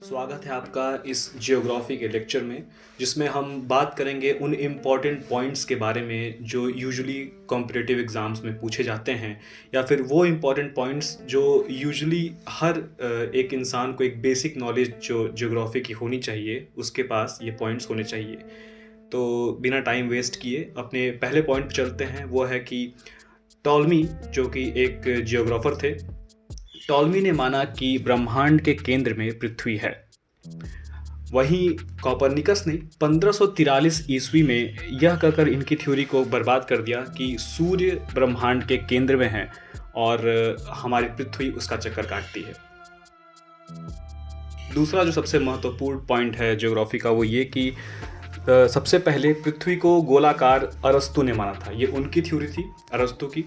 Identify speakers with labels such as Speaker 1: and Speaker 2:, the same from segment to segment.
Speaker 1: स्वागत है आपका इस जियोग्राफी के लेक्चर में, जिसमें हम बात करेंगे उन इम्पॉर्टेंट पॉइंट्स के बारे में जो यूजुअली कॉम्पिटिटिव एग्ज़ाम्स में पूछे जाते हैं, या फिर वो इम्पॉर्टेंट पॉइंट्स जो यूजुअली हर एक इंसान को एक बेसिक नॉलेज जो जियोग्राफी की होनी चाहिए उसके पास ये पॉइंट्स होने चाहिए। तो बिना टाइम वेस्ट किए अपने पहले पॉइंट पर चलते हैं। वो है कि टॉलमी, जो कि एक जियोग्राफर थे, टॉलमी ने माना कि ब्रह्मांड के केंद्र में पृथ्वी है। वहीं कोपरनिकस ने 1543 ईस्वी में यह कहकर इनकी थ्योरी को बर्बाद कर दिया कि सूर्य ब्रह्मांड के केंद्र में है और हमारी पृथ्वी उसका चक्कर काटती है। दूसरा जो सबसे महत्वपूर्ण पॉइंट है ज्योग्राफी का, वो ये कि सबसे पहले पृथ्वी को गोलाकार अरस्तु ने माना था। ये उनकी थ्योरी थी अरस्तु की,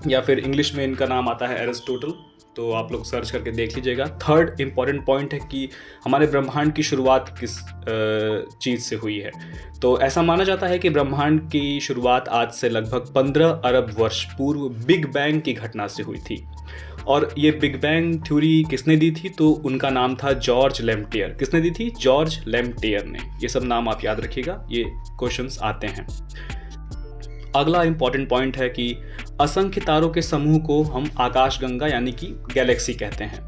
Speaker 1: या फिर इंग्लिश में इनका नाम आता है एरिस्टोटल, तो आप लोग सर्च करके देख लीजिएगा। थर्ड इम्पॉर्टेंट पॉइंट है कि हमारे ब्रह्मांड की शुरुआत किस चीज़ से हुई है। तो ऐसा माना जाता है कि ब्रह्मांड की शुरुआत आज से लगभग 15 अरब वर्ष पूर्व बिग बैंग की घटना से हुई थी। और ये बिग बैंग थ्योरी किसने दी थी? तो उनका नाम था जॉर्ज लेम्प्टियर। किसने दी थी? जॉर्ज लेम्प्टियर ने। ये सब नाम आप याद रखिएगा, ये क्वेश्चंस आते हैं। अगला इंपॉर्टेंट पॉइंट है कि असंख्य तारों के समूह को हम आकाशगंगा यानी कि गैलेक्सी कहते हैं।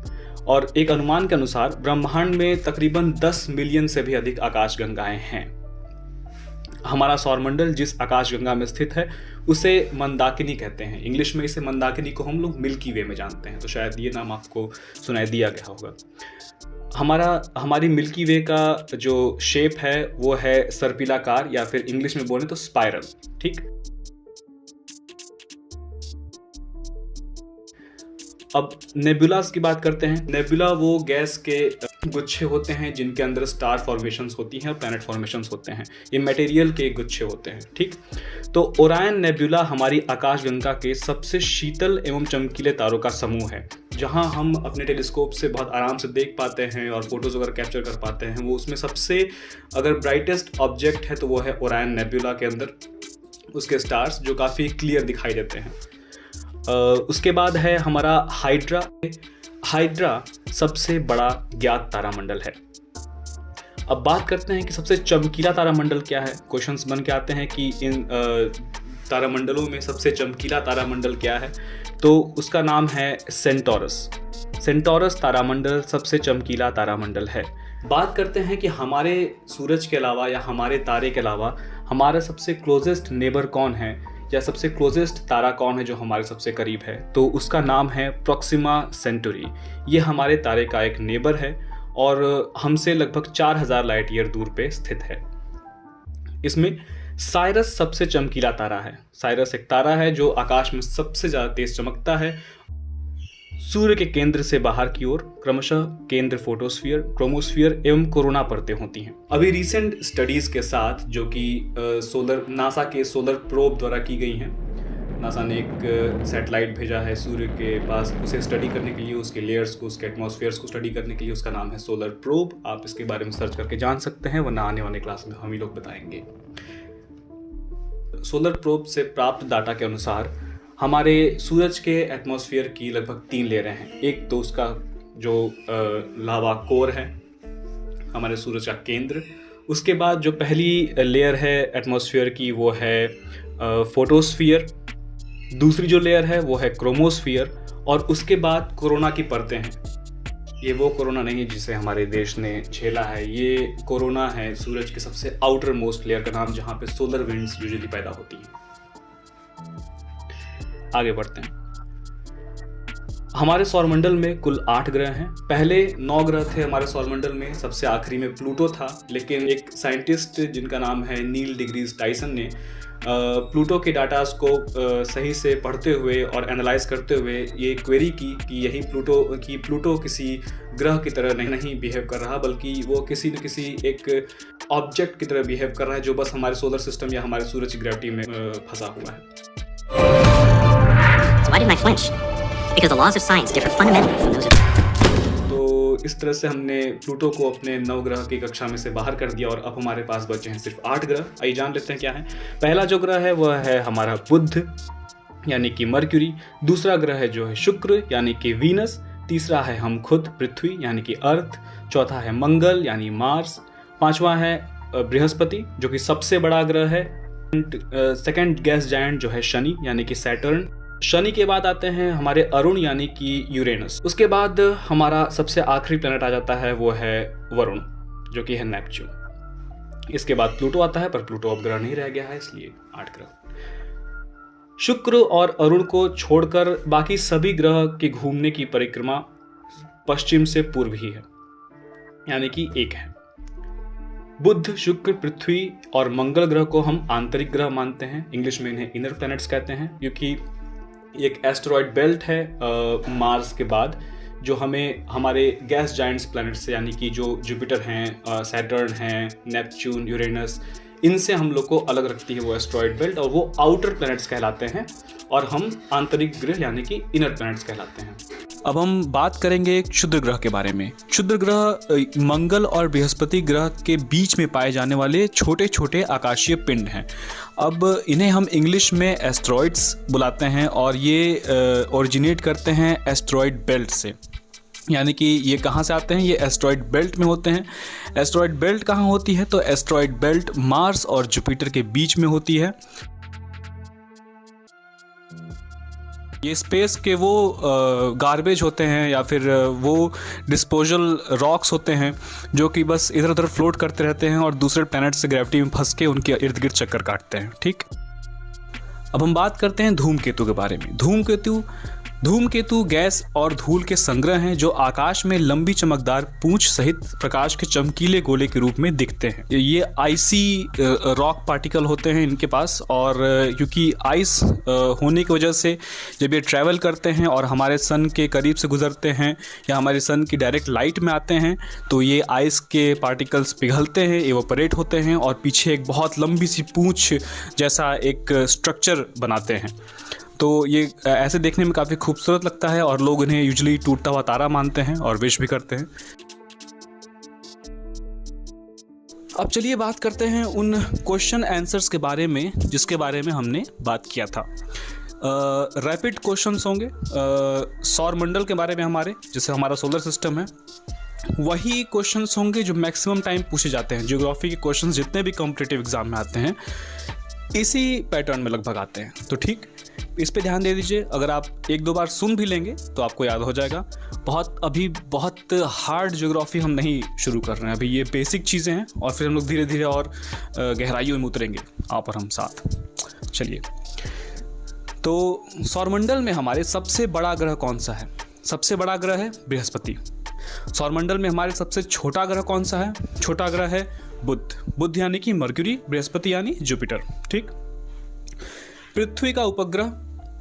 Speaker 1: और एक अनुमान के अनुसार ब्रह्मांड में तकरीबन 10 मिलियन से भी अधिक आकाशगंगाएं हैं। हमारा सौरमंडल जिस आकाशगंगा में स्थित है उसे मंदाकिनी कहते हैं। इंग्लिश में इसे मंदाकिनी को हम लोग मिल्की वे में जानते हैं, तो शायद ये नाम आपको सुनाई दिया गया होगा। हमारी मिल्की वे का जो शेप है वो है सर्पिलाकार, या फिर इंग्लिश में बोले तो स्पाइरल। ठीक, अब नेबुलास की बात करते हैं। नेबुला वो गैस के गुच्छे होते हैं जिनके अंदर स्टार फॉर्मेशंस होती हैं और प्लैनेट फॉर्मेशंस होते हैं। ये मटेरियल के गुच्छे होते हैं। ठीक, तो ओरायन नेबुला हमारी आकाशगंगा के सबसे शीतल एवं चमकीले तारों का समूह है, जहां हम अपने टेलीस्कोप से बहुत आराम से देख पाते हैं और फोटोज वगैरह कैप्चर कर पाते हैं। वो उसमें सबसे अगर ब्राइटेस्ट ऑब्जेक्ट है तो वो है ओरायन नेबुला के अंदर उसके स्टार्स, जो काफ़ी क्लियर दिखाई देते हैं। उसके बाद है हमारा हाइड्रा। हाइड्रा सबसे बड़ा ज्ञात तारामंडल है। अब बात करते हैं कि सबसे चमकीला तारामंडल क्या है। क्वेश्चंस बन के आते हैं कि इन तारामंडलों में सबसे चमकीला तारामंडल क्या है, तो उसका नाम है सेंटोरस। सेंटोरस तारामंडल सबसे चमकीला तारामंडल है। बात करते हैं कि हमारे सूरज के अलावा या हमारे तारे के अलावा हमारा सबसे क्लोजेस्ट नेबर कौन है, या सबसे क्लोजेस्ट तारा कौन है जो हमारे सबसे करीब है, तो उसका नाम है प्रोक्सिमा सेंटोरी। ये हमारे तारे का एक नेबर है और हमसे लगभग 4000 लाइट ईयर दूर पे स्थित है। इसमें साइरस सबसे चमकीला तारा है। साइरस एक तारा है जो आकाश में सबसे ज़्यादा तेज चमकता है। सूर्य के केंद्र से बाहर की ओर क्रमशः केंद्र फोटोस्फीयर, क्रोमोस्फीयर एवं कोरोना परतें होती हैं। अभी रिसेंट स्टडीज के साथ, जो कि नासा के सोलर प्रोब द्वारा की गई हैं, नासा ने एक सैटेलाइट भेजा है सूर्य के पास उसे स्टडी करने के लिए, उसके लेयर्स को, उसके एटमॉस्फेयर्स को स्टडी करने के लिए। उसका नाम है सोलर प्रोब। आप इसके बारे में सर्च करके जान सकते हैं, वरना आने वाले क्लास में हम ही लोग बताएंगे। सोलर प्रोब से प्राप्त डाटा के अनुसार हमारे सूरज के एटमॉस्फेयर की लगभग 3 लेयरें हैं। एक तो उसका जो लावा कोर है, हमारे सूरज का केंद्र। उसके बाद जो पहली लेयर है एटमॉस्फेयर की वो है फोटोस्फीयर। दूसरी जो लेयर है वो है क्रोमोस्फीयर, और उसके बाद कोरोना की परतें हैं। ये वो कोरोना नहीं है जिसे हमारे देश ने झेला है, ये कोरोना है सूरज के सबसे आउटर मोस्ट लेयर का नाम, जहाँ पे सोलर विंड्स यूजुअली पैदा होती हैं। आगे बढ़ते हैं। हमारे सौरमंडल में कुल 8 ग्रह हैं। पहले 9 ग्रह थे हमारे सौरमंडल में, सबसे आखिरी में प्लूटो था। लेकिन एक साइंटिस्ट जिनका नाम है नील डिग्रीज टाइसन ने प्लूटो के डाटास को सही से पढ़ते हुए और एनालाइज करते हुए ये क्वेरी की कि यही प्लूटो किसी ग्रह की तरह नहीं बिहेव कर रहा, बल्कि वो किसी न किसी एक ऑब्जेक्ट की तरह बिहेव कर रहा है जो बस हमारे सोलर सिस्टम या हमारे सूरज की ग्रेविटी में फंसा हुआ है।
Speaker 2: Why didn't I flinch? Because the laws of science differ fundamentally from those of...
Speaker 1: तो इस तरह से हमने प्लूटो को अपने 9 ग्रह की कक्षा में से बाहर कर दिया और अब हमारे पास बचे हैं सिर्फ 8 ग्रह। आइए जान लेते हैं क्या है। पहला जो ग्रह है वह है हमारा बुध यानी कि मर्क्यूरी। दूसरा ग्रह है जो है शुक्र यानी कि वीनस। तीसरा है हम खुद पृथ्वी यानी कि अर्थ, चौथा है मंगल यानी मार्स, पांचवा है बृहस्पति जो कि सबसे बड़ा ग्रह है, सेकंड गैस जायंट जो है शनि यानी कि सैटर्न, शनि के बाद आते हैं हमारे अरुण यानी कि यूरेनस, उसके बाद हमारा सबसे आखिरी प्लैनेट आ जाता है वो है वरुण जो कि है नेपच्यून, इसके बाद प्लूटो आता है, पर प्लूटो अब ग्रह नहीं रह गया है इसलिए 8 ग्रह। शुक्र और अरुण को छोड़कर बाकी सभी ग्रह के घूमने की परिक्रमा पश्चिम से पूर्व ही है यानी कि एक है। बुध, शुक्र, पृथ्वी और मंगल ग्रह को हम आंतरिक ग्रह मानते हैं, इंग्लिश में इन्हें इनर प्लैनेट्स कहते हैं, क्योंकि एक एस्टेरॉयड बेल्ट है मार्स के बाद जो हमें हमारे गैस जायंट्स प्लैनेट से यानी कि जो जुपिटर हैं, सैटर्न हैं, नेपच्यून, यूरेनस, इनसे हम लोग को अलग रखती है वो एस्टेरॉयड बेल्ट, और वो आउटर प्लैनेट्स कहलाते हैं और हम आंतरिक ग्रह यानी कि इनर प्लैनेट्स कहलाते हैं।
Speaker 3: अब हम बात करेंगे क्षुद्र ग्रह के बारे में। क्षुद्र ग्रह मंगल और बृहस्पति ग्रह के बीच में पाए जाने वाले छोटे छोटे आकाशीय पिंड हैं। अब इन्हें हम इंग्लिश में एस्टेरॉइड्स बुलाते हैं और ये ओरिजिनेट करते हैं एस्टेरॉयड बेल्ट से, यानी कि ये कहाँ से आते हैं, ये एस्टेरॉयड बेल्ट में होते हैं। एस्टेरॉयड बेल्ट कहाँ होती है, तो एस्टेरॉयड बेल्ट मार्स और जुपिटर के बीच में होती है। ये स्पेस के वो गार्बेज होते हैं या फिर वो डिस्पोजल रॉक्स होते हैं जो कि बस इधर उधर फ्लोट करते रहते हैं और दूसरे प्लैनेट से ग्रेविटी में फंस के उनके इर्द गिर्द चक्कर काटते हैं। ठीक, अब हम बात करते हैं धूमकेतु के बारे में। धूमकेतु गैस और धूल के संग्रह हैं जो आकाश में लंबी चमकदार पूंछ सहित प्रकाश के चमकीले गोले के रूप में दिखते हैं। ये आइसी रॉक पार्टिकल होते हैं इनके पास, और क्योंकि आइस होने की वजह से जब ये ट्रैवल करते हैं और हमारे सन के करीब से गुजरते हैं या हमारे सन की डायरेक्ट लाइट में आते हैं तो ये आइस के पार्टिकल्स पिघलते हैं, एवोपरेट होते हैं और पीछे एक बहुत लंबी सी पूंछ जैसा एक स्ट्रक्चर बनाते हैं। तो ये ऐसे देखने में काफ़ी खूबसूरत लगता है और लोग इन्हें यूजुअली टूटता हुआ तारा मानते हैं और विश भी करते हैं। अब चलिए बात करते हैं उन क्वेश्चन आंसर्स के बारे में जिसके बारे में हमने बात किया था। रैपिड क्वेश्चंस होंगे सौरमंडल के बारे में, हमारे जैसे हमारा सोलर सिस्टम है, वही क्वेश्चंस होंगे जो मैक्सिमम टाइम पूछे जाते हैं। ज्योग्राफी के क्वेश्चंस जितने भी कॉम्पिटिटिव एग्जाम में आते हैं इसी पैटर्न में लगभग आते हैं। तो ठीक, इस पे ध्यान दे दीजिए। अगर आप 1-2 बार सुन भी लेंगे तो आपको याद हो जाएगा। अभी बहुत हार्ड ज्योग्राफी हम नहीं शुरू कर रहे हैं, अभी ये बेसिक चीज़ें हैं और फिर हम लोग धीरे धीरे और गहराइयों में उतरेंगे आप और हम साथ। चलिए, तो सौरमंडल में हमारे सबसे बड़ा ग्रह कौन सा है? सबसे बड़ा ग्रह है बृहस्पति। सौरमंडल में हमारे सबसे छोटा ग्रह कौन सा है? छोटा ग्रह है बुध यानी कि मर्क्यूरी, बृहस्पति यानी जुपिटर। ठीक, पृथ्वी का उपग्रह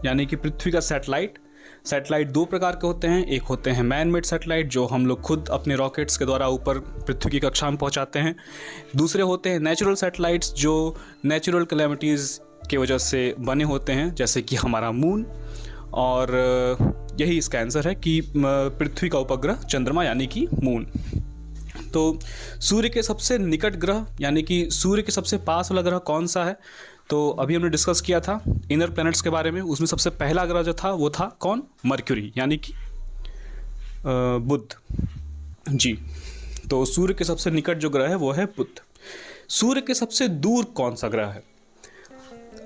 Speaker 3: यानी कि पृथ्वी का सैटेलाइट 2 प्रकार के होते हैं। एक होते हैं मैन मेड सैटेलाइट जो हम लोग खुद अपने रॉकेट्स के द्वारा ऊपर पृथ्वी की कक्षा में पहुंचाते हैं। दूसरे होते हैं नेचुरल सैटेलाइट्स जो नेचुरल कैलेमिटीज़ की वजह से बने होते हैं, जैसे कि हमारा मून। और यही इसका आंसर है कि पृथ्वी का उपग्रह चंद्रमा यानी कि मून। तो सूर्य के सबसे निकट ग्रह यानी कि सूर्य के सबसे पास वाला ग्रह कौन सा है? तो अभी हमने डिस्कस किया था इनर प्लैनेट्स के बारे में, उसमें सबसे पहला ग्रह जो था वो था कौन? मर्क्यूरी यानी कि बुध जी। तो सूर्य के सबसे निकट जो ग्रह है वो है बुध। सूर्य के सबसे दूर कौन सा ग्रह है?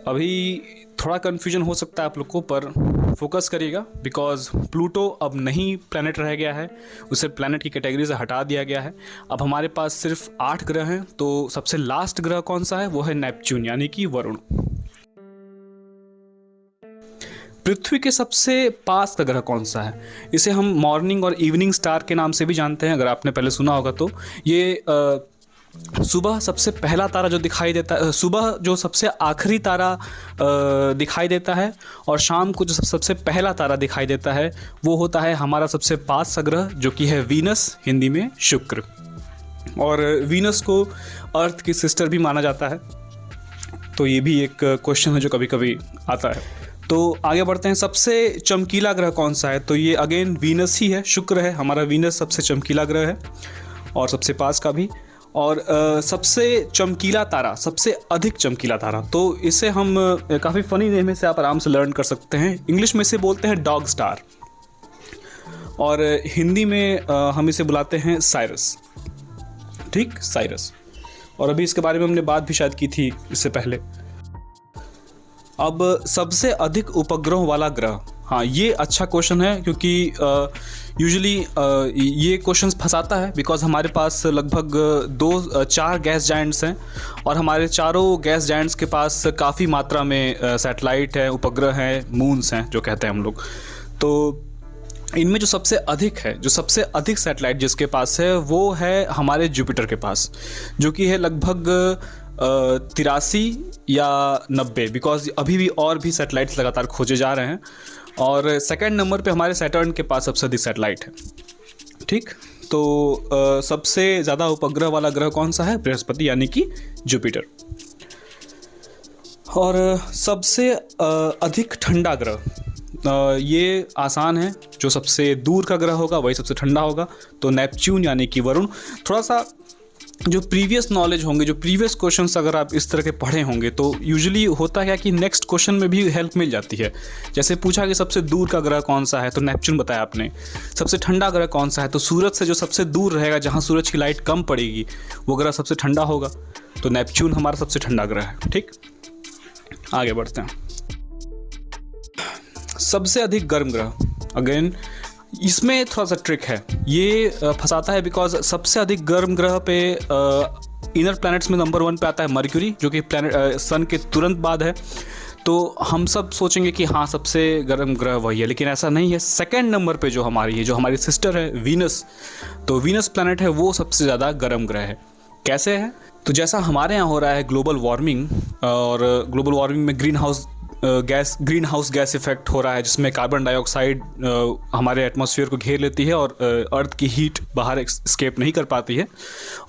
Speaker 3: अभी थोड़ा कन्फ्यूजन हो सकता है आप लोग को, पर फोकस करिएगा बिकॉज प्लूटो अब नहीं प्लैनेट रह गया है, उसे प्लैनेट की कैटेगरी से हटा दिया गया है। अब हमारे पास सिर्फ 8 ग्रह हैं। तो सबसे लास्ट ग्रह कौन सा है? वो है नेपच्यून यानी कि वरुण। पृथ्वी के सबसे पास का ग्रह कौन सा है? इसे हम मॉर्निंग और इवनिंग स्टार के नाम से भी जानते हैं, अगर आपने पहले सुना होगा तो। ये सुबह सबसे पहला तारा जो दिखाई देता है, सुबह जो सबसे आखिरी तारा दिखाई देता है और शाम को जो सबसे पहला तारा दिखाई देता है वो होता है हमारा सबसे पास का ग्रह जो कि है वीनस, हिंदी में शुक्र। और वीनस को अर्थ की सिस्टर भी माना जाता है। तो ये भी एक क्वेश्चन है जो कभी कभी आता है। तो आगे बढ़ते हैं। सबसे चमकीला ग्रह कौन सा है? तो ये अगेन वीनस ही है, शुक्र है हमारा। वीनस सबसे चमकीला ग्रह है और सबसे पास का भी। और सबसे चमकीला तारा, सबसे अधिक चमकीला तारा, तो इसे हम काफ़ी फ़नी नेम से आप आराम से लर्न कर सकते हैं। इंग्लिश में इसे बोलते हैं डॉग स्टार। और हिंदी में हम इसे बुलाते हैं साइरस, ठीक, साइरस। और अभी इसके बारे में हमने बात भी शायद की थी इससे पहले। अब सबसे अधिक उपग्रह वाला ग्रह, हाँ ये अच्छा क्वेश्चन है क्योंकि यूजुअली ये क्वेश्चन फंसाता है बिकॉज हमारे पास लगभग 4 गैस जायंट्स हैं और हमारे चारों गैस जायंट्स के पास काफ़ी मात्रा में सैटेलाइट है, उपग्रह हैं, मून्स हैं जो कहते हैं हम लोग। तो इनमें जो सबसे अधिक है, जो सबसे अधिक सैटेलाइट जिसके पास है वो है हमारे जुपिटर के पास, जो कि है लगभग 83 या 90, बिकॉज अभी भी और भी सैटेलाइट्स लगातार खोजे जा रहे हैं। और सेकंड नंबर पे हमारे सैटर्न के पास सबसे अधिक सैटेलाइट है, ठीक। तो सबसे ज़्यादा उपग्रह वाला ग्रह कौन सा है? बृहस्पति यानी कि जुपिटर। और सबसे अधिक ठंडा ग्रह, ये आसान है, जो सबसे दूर का ग्रह होगा वही सबसे ठंडा होगा, तो नेपच्यून यानी कि वरुण। थोड़ा सा जो प्रीवियस नॉलेज होंगे, जो प्रीवियस क्वेश्चंस अगर आप इस तरह के पढ़े होंगे तो यूजुअली होता है कि नेक्स्ट क्वेश्चन में भी हेल्प मिल जाती है। जैसे पूछा कि सबसे दूर का ग्रह कौन सा है, तो नेपच्यून बताया आपने। सबसे ठंडा ग्रह कौन सा है, तो सूरज से जो सबसे दूर रहेगा, जहाँ सूरज की लाइट कम पड़ेगी, वो ग्रह सबसे ठंडा होगा, तो नेपच्यून हमारा सबसे ठंडा ग्रह है, ठीक। आगे बढ़ते हैं। सबसे अधिक गर्म ग्रह, अगेन इसमें थोड़ा सा ट्रिक है, ये फंसाता है बिकॉज सबसे अधिक गर्म ग्रह पे इनर प्लैनेट्स में नंबर 1 पे आता है मर्क्यूरी, जो कि प्लैनेट सन के तुरंत बाद है। तो हम सब सोचेंगे कि हाँ सबसे गर्म ग्रह वही है, लेकिन ऐसा नहीं है। सेकंड नंबर पे जो हमारी सिस्टर है वीनस, तो वीनस प्लैनेट है वो सबसे ज़्यादा गर्म ग्रह है। कैसे है? तो जैसा हमारे यहाँ हो रहा है ग्लोबल वार्मिंग, और ग्लोबल वार्मिंग में ग्रीन हाउस गैस इफेक्ट हो रहा है, जिसमें कार्बन डाइऑक्साइड हमारे एटमॉस्फेयर को घेर लेती है और अर्थ की हीट बाहर एस्केप नहीं कर पाती है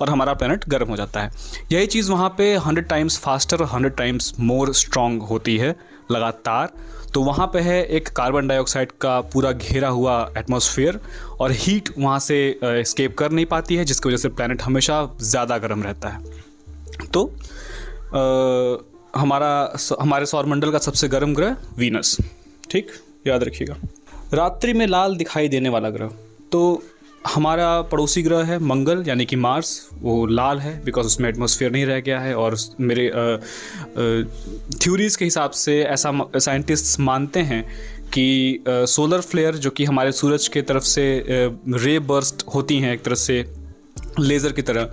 Speaker 3: और हमारा प्लैनेट गर्म हो जाता है। यही चीज़ वहाँ पे 100 times faster, 100 times more strong होती है लगातार। तो वहाँ पे है एक कार्बन डाइऑक्साइड का पूरा घेरा हुआ एटमॉस्फेयर और हीट वहाँ से एस्केप कर नहीं पाती है, जिसकी वजह से प्लैनेट हमेशा ज़्यादा गर्म रहता है। तो हमारे सौरमंडल का सबसे गर्म ग्रह वीनस, ठीक, याद रखिएगा। रात्रि में लाल दिखाई देने वाला ग्रह, तो हमारा पड़ोसी ग्रह है मंगल यानी कि मार्स। वो लाल है बिकॉज उसमें एटमॉस्फेयर नहीं रह गया है, और मेरे थ्योरीज के हिसाब से ऐसा साइंटिस्ट्स मानते हैं कि सोलर फ्लेयर जो कि हमारे सूरज के तरफ से रे बर्स्ट होती हैं एक तरह से लेज़र की तरह,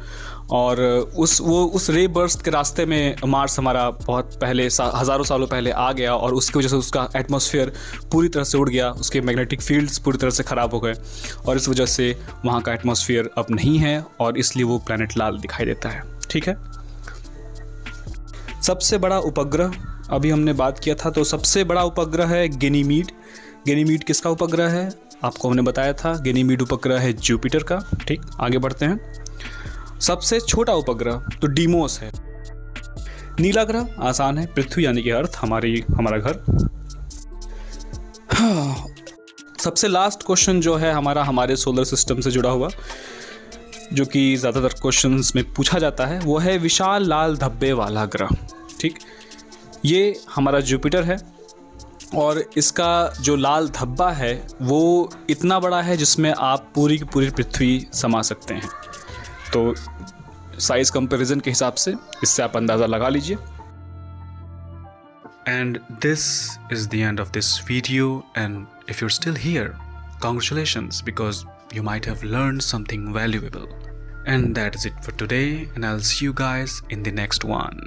Speaker 3: और उस रे बर्स्ट के रास्ते में मार्स हमारा बहुत पहले हज़ारों सालों पहले आ गया, और उसकी वजह से उसका एटमॉस्फेयर पूरी तरह से उड़ गया, उसके मैग्नेटिक फील्ड्स पूरी तरह से ख़राब हो गए, और इस वजह से वहाँ का एटमॉस्फेयर अब नहीं है, और इसलिए वो प्लैनेट लाल दिखाई देता है, ठीक है। सबसे बड़ा उपग्रह अभी हमने बात किया था, तो सबसे बड़ा उपग्रह है गैनीमीड। गैनीमीड किसका उपग्रह है? आपको हमने बताया था, गैनीमीड उपग्रह है जुपिटर का, ठीक। आगे बढ़ते हैं। सबसे छोटा उपग्रह तो डीमोस है। नीला ग्रह आसान है, पृथ्वी यानी कि अर्थ, हमारा घर। सबसे लास्ट क्वेश्चन जो है हमारे सोलर सिस्टम से जुड़ा हुआ, जो कि ज़्यादातर क्वेश्चंस में पूछा जाता है, वो है विशाल लाल धब्बे वाला ग्रह, ठीक। ये हमारा जुपिटर है, और इसका जो लाल धब्बा है वो इतना बड़ा है जिसमें आप पूरी की पूरी पृथ्वी समा सकते हैं। तो साइज कंपैरिजन के हिसाब से इससे आप अंदाज़ा लगा लीजिए।
Speaker 1: And this is the end of this video, and if you're still here, congratulations, because you might have learned something valuable. And that is it for today, and I'll see you guys in the next one.